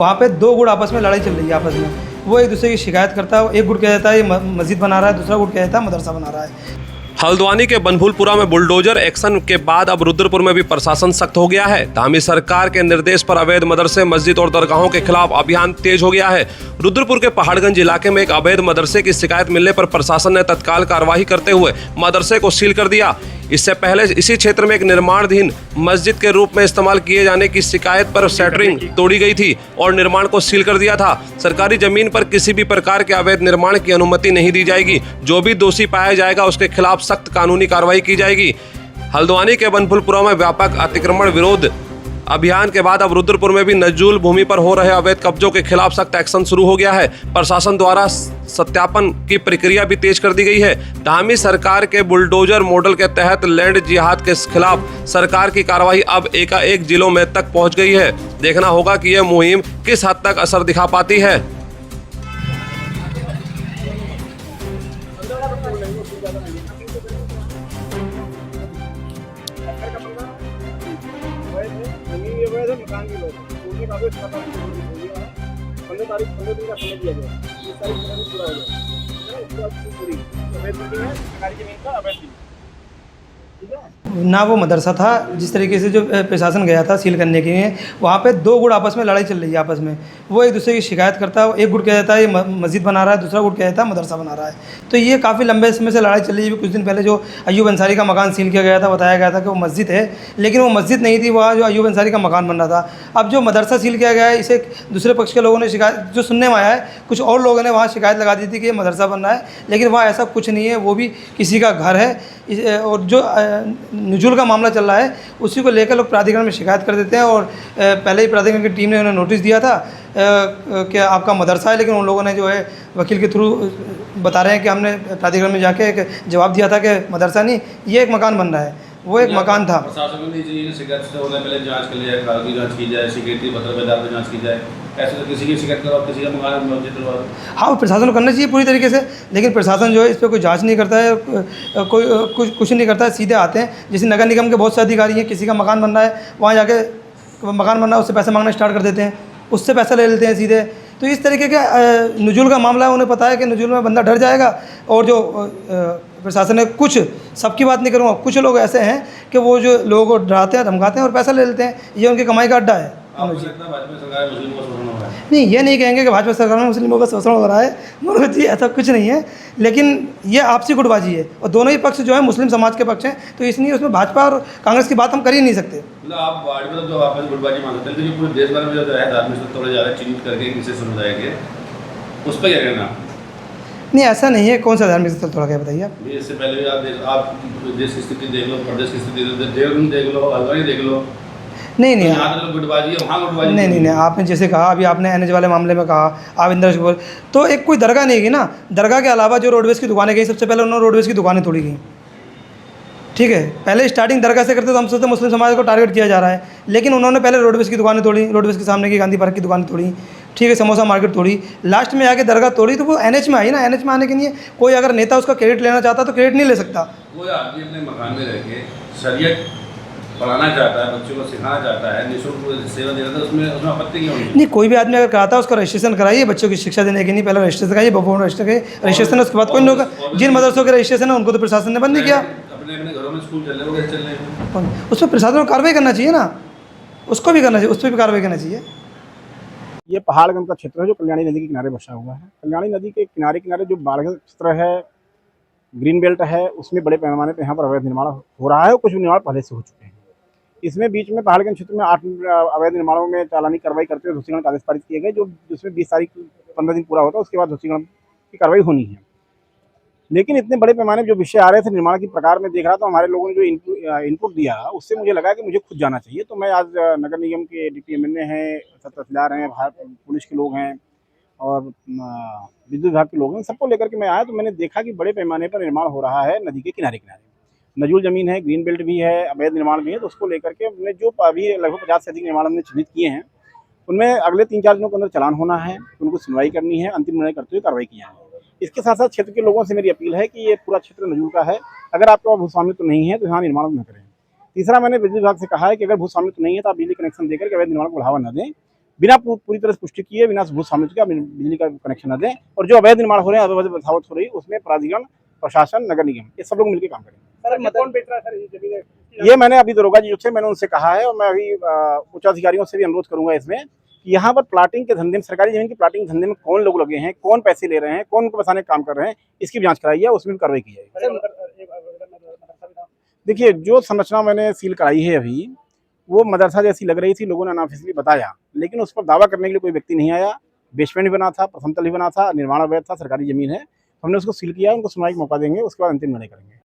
वहाँ पे दो गुट आपस में लड़ाई चल रही है आपस में। वो एक दूसरे की शिकायत करता है। एक गुट कह देता है ये मस्जिद बना रहा है, दूसरा गुट कह देता है मदरसा बना रहा है। हल्द्वानी के बनभूलपुरा में बुलडोजर एक्शन के बाद अब रुद्रपुर में भी प्रशासन सख्त हो गया है। धामी सरकार के निर्देश पर अवैध मदरसे, मस्जिद और दरगाहों के खिलाफ अभियान तेज हो गया है। रुद्रपुर के पहाड़गंज इलाके में एक अवैध मदरसे की शिकायत मिलने पर प्रशासन ने तत्काल कार्रवाई करते हुए मदरसे को सील कर दिया। इससे पहले इसी क्षेत्र में एक निर्माणाधीन मस्जिद के रूप में इस्तेमाल किए जाने की शिकायत पर शटरिंग तोड़ी गई थी और निर्माण को सील कर दिया था। सरकारी जमीन पर किसी भी प्रकार के अवैध निर्माण की अनुमति नहीं दी जाएगी। जो भी दोषी पाया जाएगा उसके खिलाफ सख्त कानूनी कार्रवाई की जाएगी। हल्द्वानी के बनभूलपुरा में व्यापक अतिक्रमण विरोध अभियान के बाद अब रुद्रपुर में भी नजूल भूमि पर हो रहे अवैध कब्जों के खिलाफ सख्त एक्शन शुरू हो गया है। प्रशासन द्वारा सत्यापन की प्रक्रिया भी तेज कर दी गई है। धामी सरकार के बुलडोजर मॉडल के तहत लैंड जिहाद के खिलाफ सरकार की कार्रवाई अब एकाएक जिलों में तक पहुंच गई है। देखना होगा कि यह मुहिम किस हद तक असर दिखा पाती है। मकान की वजह कागज 15 तारीख 15 दिन का समय दिया गया। 20 तारीख पूरा हो जाए उसके बाद पूरी अवैध बिल्डिंग है, सरकारी जमीन का अवैध बिल्डिंग। ना वो मदरसा था जिस तरीके से जो प्रशासन गया था सील करने के लिए, वहाँ पे दो गुट आपस में लड़ाई चल रही है आपस में। वो एक दूसरे की शिकायत करता है। एक गुट कह देता है ये मस्जिद बना रहा है, दूसरा गुट कह देता है मदरसा बना रहा है। तो ये काफ़ी लंबे समय से लड़ाई चल रही है। कुछ दिन पहले जो अयूब अंसारी का मकान सील किया गया था, बताया गया था कि वो मस्जिद है, लेकिन वो मस्जिद नहीं थी, वहाँ जो अयूब अंसारी का मकान बन रहा था। अब जो मदरसा सील किया गया है, इसे दूसरे पक्ष के लोगों ने शिकायत, जो सुनने में आया है, कुछ और लोगों ने वहाँ शिकायत लगा दी थी कि ये मदरसा बन रहा है, लेकिन वहाँ ऐसा कुछ नहीं है। वो भी किसी का घर है। और जो नजुल का मामला चल रहा है उसी को लेकर लोग प्राधिकरण में शिकायत कर देते हैं। और पहले ही प्राधिकरण की टीम ने उन्हें नोटिस दिया था कि आपका मदरसा है, लेकिन उन लोगों ने जो है वकील के थ्रू बता रहे हैं कि हमने प्राधिकरण में जाके एक जवाब दिया था कि मदरसा नहीं, ये एक मकान बन रहा है। वो एक मकान था। प्रशासन ने शिकायत पहले जांच कर लिया, कागज की जांच की जाए, सिक्योरिटी पत्र के आधार पर जांच की जाए। ऐसे तो किसी की शिकायत करो, किसी का मकान मस्जिद करवा। हाँ, प्रशासन को करना चाहिए पूरी तरीके से, लेकिन प्रशासन जो है इस पर कोई जांच नहीं करता है, कोई कुछ नहीं करता है। सीधे आते हैं। जैसे नगर निगम के बहुत से अधिकारी हैं, किसी का मकान बन रहा है, वहाँ जाके मकान बन रहा है उससे पैसे मांगना स्टार्ट कर देते हैं, उससे पैसा ले लेते हैं सीधे। तो इस तरीके का नजुल का मामला है। उन्हें पता है कि नजुल में बंदा डर जाएगा। और जो प्रशासन ने, कुछ सबकी बात नहीं करूँगा, कुछ लोग ऐसे हैं कि वो जो लोगों को डराते हैं, धमकाते हैं और पैसा ले लेते हैं। ये उनकी कमाई का अड्डा है। नहीं, ये नहीं कहेंगे कि भाजपा सरकार में मुस्लिमों का शोषण हो रहा है, मनोज जी, ऐसा कुछ नहीं है। लेकिन ये आपसी गुटबाजी है और दोनों ही पक्ष जो है मुस्लिम समाज के पक्ष हैं, तो इसलिए उसमें भाजपा और कांग्रेस की बात हम कर ही नहीं सकते। मतलब आप वार्ड में जो आपस गुटबाजी मांगते हैं, तो जो पूरे देश भर में जो है धार्मिक स्थल तोड़े जा रहे हैं, चिन्हित करके किसी समुदाय के, उस पर क्या कहना? नहीं, ऐसा नहीं है। कौन सा धार्मिक स्थल तोड़ा गया बताइए आप? इससे पहले आप देश की स्थिति देख लो, प्रदेश की स्थिति देख लो, हल्द्वानी देख लो। नहीं, गुटबाजी है, वहाँ गुटबाजी नहीं, आपने जैसे कहा, अभी आपने एनएच वाले मामले में कहा, आप इंदर बोल, तो एक कोई दरगाह नहीं है ना। दरगाह के अलावा जो रोडवेज़ की दुकानें गई, सबसे पहले उन्होंने रोडवेज़ की दुकानें तोड़ी गई। ठीक है, पहले स्टार्टिंग दरगाह से करते तो हम सोचते मुस्लिम समाज को टारगेट किया जा रहा है, लेकिन उन्होंने पहले रोडवेज़ की दुकानें तोड़ी, रोडवेज़ के सामने की गांधी पार्क की दुकानें तोड़ी, ठीक है, समोसा मार्केट तोड़ी, लास्ट में आके दरगाह तोड़ी। तो वो एनएच में आई ना। एनएच में आने के लिए कोई अगर नेता उसका क्रेडिट लेना चाहता तो क्रेडिट नहीं ले सकता। वो आदमी अपने मकान में रह के शरीयत पढ़ाना चाहता है, बच्चों को सिखाना चाहता है, निःशुल्क सेवा देना था, उसमें आपत्ति क्यों नहीं? कोई भी आदमी अगर कराता है उसका रजिस्ट्रेशन कराइए। बच्चों की शिक्षा देने के लिए पहले रजिस्ट्रेशन कराइए, बफोन रजिस्ट्रेशन, उसके बाद कोई नहीं होगा। जिन मदरसों के रजिस्ट्रेशन है उनको तो प्रशासन ने बंद नहीं किया। अपने घरों में स्कूल चल रहे हैं, चल रहे हैं, उस पर प्रशासन को कार्रवाई करना चाहिए ना, उसको भी करना चाहिए, उस पर भी कार्रवाई करना चाहिए। ये पहाड़गंज का क्षेत्र है जो कल्याणी नदी के किनारे बसा हुआ है। कल्याणी नदी के किनारे किनारे जो बाढ़ग्रस्त क्षेत्र है, ग्रीन बेल्ट है, उसमें बड़े पैमाने पर यहाँ पर अवैध निर्माण हो रहा है और कुछ निर्माण पहले से हो चुके हैं। इसमें बीच में पहाड़गंज क्षेत्र में 8 अवैध निर्माणों में चालानी कार्रवाई करते हुए ध्वस्तीकरण आदेश पारित किए गए, जो जिसमें 20 तारीख 15 दिन पूरा होता है, उसके बाद ध्वस्तीकरण की कार्रवाई होनी है। लेकिन इतने बड़े पैमाने पर जो विषय आ रहे थे निर्माण के प्रकार में देख रहा था, हमारे लोगों ने जो इनपुट दिया उससे मुझे लगा कि मुझे खुद जाना चाहिए। तो मैं आज नगर निगम के DPMNA हैं, तहसीलदार हैं, पुलिस के लोग हैं और विद्युत विभाग के लोग हैं, सबको लेकर के मैं आया। तो मैंने देखा कि बड़े पैमाने पर निर्माण हो रहा है नदी के किनारे किनारे। नजूल ज़मीन है, ग्रीन बेल्ट भी है, अवैध निर्माण भी है। तो उसको लेकर के हमने जो अभी लगभग 50 से अधिक निर्माण हमने चिन्हित किए हैं, उनमें अगले 3-4 दिनों के अंदर चालान होना है, उनको सुनवाई करनी है, अंतिम निर्णय करते हुए कार्रवाई की जाएगी। इसके साथ साथ क्षेत्र के लोगों से मेरी अपील है कि ये पूरा क्षेत्र नजूल का है। अगर आपके पास भूस्वामित्व नहीं है तो यहाँ निर्माण न करें। तीसरा, मैंने बिजली विभाग से कहा है कि अगर भूस्वामित्व नहीं है तो आप बिजली कनेक्शन देकर के अवैध निर्माण को बढ़ावा न दें। बिना पूरी तरह से पुष्टि किए, बिना सबूत सामने के बिजली का कनेक्शन न दें। और जो अवैध निर्माण हो रहे हैं, अवैध बसावट हो रही है, उसमें प्राधिकरण, प्रशासन, नगर निगम, ये सब लोग मिलकर काम करेंगे। कौन बेच रहा है सर ये जमीन? ये मैंने अभी दरोगा जी से मैंने उनसे कहा है, और मैं अभी उच्च अधिकारियों से भी अनुरोध करूंगा इसमें कि यहाँ पर प्लाटिंग के धंधे में, सरकारी जमीन की प्लाटिंग धंधे में कौन लोग लगे हैं, कौन पैसे ले रहे हैं, कौन उनको बसाने का काम कर रहे हैं, इसकी भी जांच कराई है, उसमें भी कार्रवाई की जाएगी। देखिए, जो संरचना मैंने सील कराई है अभी, वो मदरसा जैसी लग रही थी, लोगों ने अनऑफिशियली बताया, लेकिन उस पर दावा करने के लिए कोई व्यक्ति नहीं आया। बेसमेंट भी बना था, प्रथम तल भी बना था, निर्माण अवैध था, सरकारी जमीन है। हमने उसको सील किया, उनको सुनवाई का मौका देंगे, उसके बाद अंतिम निर्णय करेंगे।